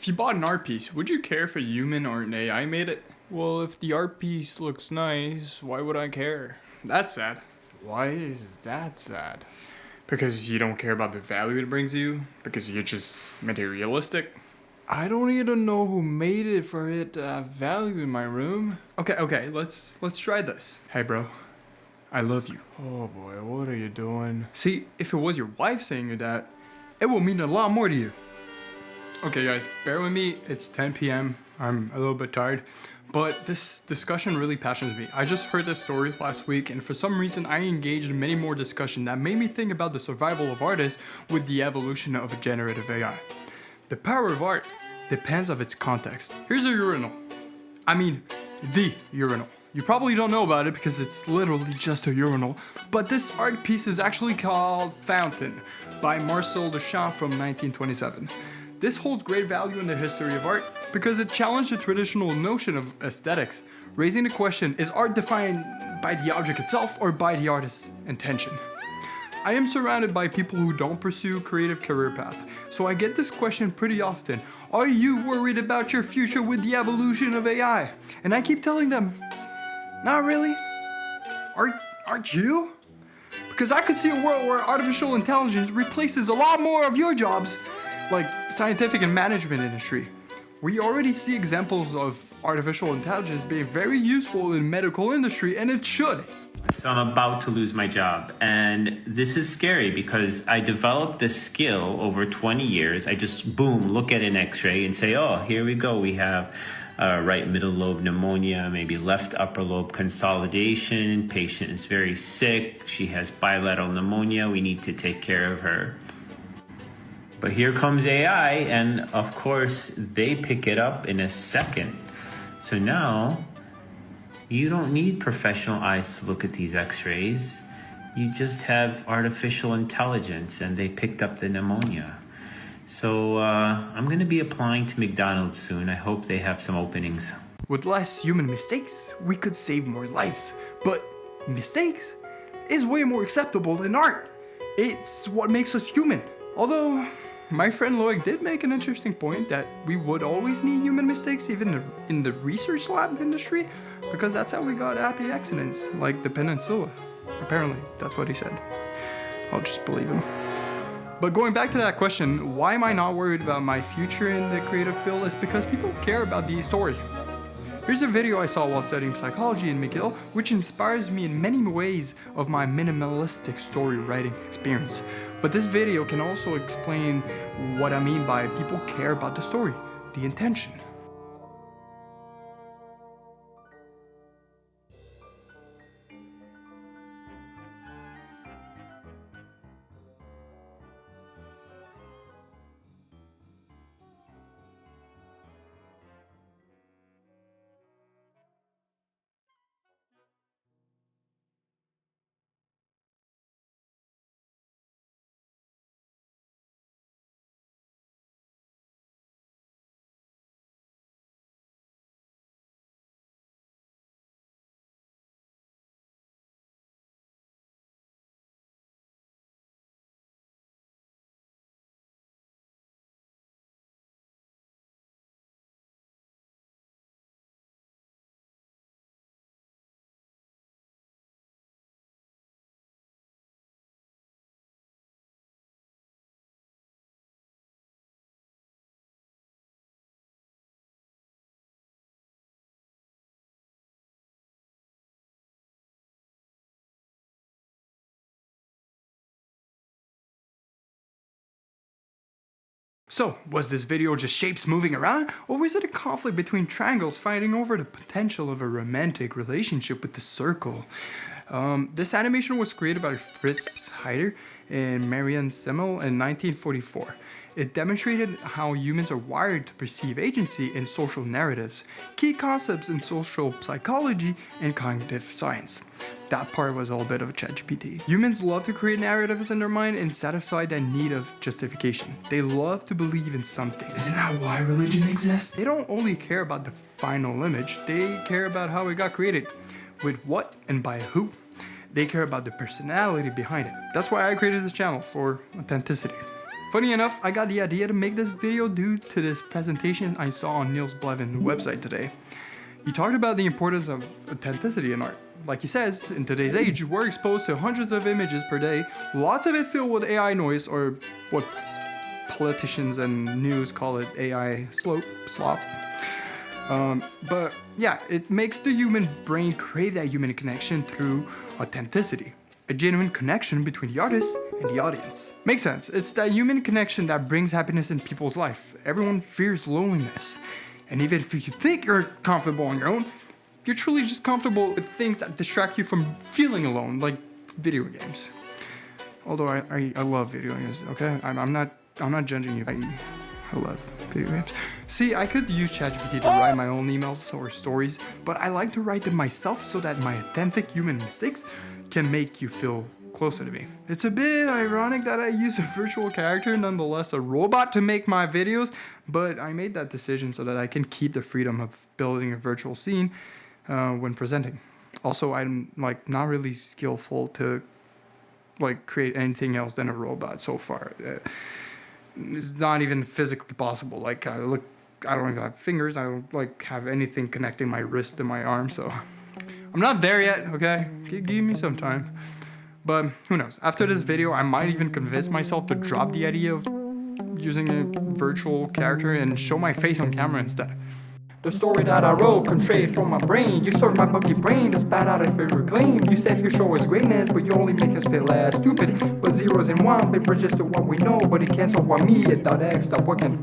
If you bought an art piece, would you care if a human or an AI made it? Well, if the art piece looks nice, why would I care? That's sad. Why is that sad? Because you don't care about the value it brings you? Because you're just materialistic? I don't even know who made it for it to have value in my room. Okay, let's try this. Hey bro, I love you. Oh boy, what are you doing? See, if it was your wife saying you that, it will mean a lot more to you. Okay guys, bear with me, it's 10 p.m. I'm a little bit tired, but this discussion really passions me. I just heard this story last week, and for some reason I engaged in many more discussion that made me think about the survival of artists with the evolution of generative AI. The power of art depends on its context. Here's a urinal. I mean, the urinal. You probably don't know about it because it's literally just a urinal, but this art piece is actually called Fountain by Marcel Duchamp from 1927. This holds great value in the history of art because it challenged the traditional notion of aesthetics, raising the question, is art defined by the object itself or by the artist's intention? I am surrounded by people who don't pursue creative career path, so I get this question pretty often. Are you worried about your future with the evolution of AI? And I keep telling them, not really. Aren't you? Because I could see a world where artificial intelligence replaces a lot more of your jobs, like scientific and management industry. We already see examples of artificial intelligence being very useful in medical industry, and it should. So I'm about to lose my job, and this is scary because I developed this skill over 20 years. I just, boom, look at an x-ray and say, oh, here we go. We have right middle lobe pneumonia, maybe left upper lobe consolidation. Patient is very sick. She has bilateral pneumonia. We need to take care of her. But here comes AI, and of course, they pick it up in a second. So now, you don't need professional eyes to look at these x-rays. You just have artificial intelligence, and they picked up the pneumonia. So I'm going to be applying to McDonald's soon. I hope they have some openings. With less human mistakes, we could save more lives. But mistakes is way more acceptable than art. It's what makes us human. Although, my friend Loic did make an interesting point that we would always need human mistakes even in the research lab industry, because that's how we got happy accidents, like the peninsula. Apparently, that's what he said. I'll just believe him. But going back to that question, why am I not worried about my future in the creative field is because people care about the story. Here's a video I saw while studying psychology in McGill, which inspires me in many ways of my minimalistic story writing experience. But this video can also explain what I mean by people care about the story, the intention. So, was this video just shapes moving around, or was it a conflict between triangles fighting over the potential of a romantic relationship with the circle? This animation was created by Fritz Heider and Marianne Semmel in 1944. It demonstrated how humans are wired to perceive agency in social narratives, key concepts in social psychology and cognitive science. That part was all a bit of a ChatGPT. Humans love to create narratives in their mind and satisfy that need of justification. They love to believe in something. Isn't that why religion exists? They don't only care about the final image, they care about how it got created, with what and by who. They care about the personality behind it. That's why I created this channel, for authenticity. Funny enough, I got the idea to make this video due to this presentation I saw on Niels Blevin's website today. He talked about the importance of authenticity in art. Like he says, in today's age, we're exposed to hundreds of images per day, lots of it filled with AI noise, or what politicians and news call it AI slop. But yeah, it makes the human brain crave that human connection through authenticity. A genuine connection between the artist and the audience. Makes sense. It's that human connection that brings happiness in people's life. Everyone fears loneliness. And even if you think you're comfortable on your own, you're truly just comfortable with things that distract you from feeling alone, like video games. Although I love video games, okay? I'm not judging you. I love video games. See, I could use ChatGPT to write my own emails or stories, but I like to write them myself so that my authentic human mistakes can make you feel closer to me. It's a bit ironic that I use a virtual character, nonetheless a robot, to make my videos, but I made that decision so that I can keep the freedom of building a virtual scene when presenting. Also, I'm not really skillful to create anything else than a robot so far. It's not even physically possible. I don't even have fingers. I don't have anything connecting my wrist to my arm, so I'm not there yet, okay? Give me some time. But who knows? After this video, I might even convince myself to drop the idea of using a virtual character and show my face on camera instead. The story that I wrote contrary from my brain. You served my bucky brain to spat out and reclaim. You said your show is greatness, but you only make us feel stupid. But zeros and one, they bridges to what we know, but it can't solve what me at .x stop working.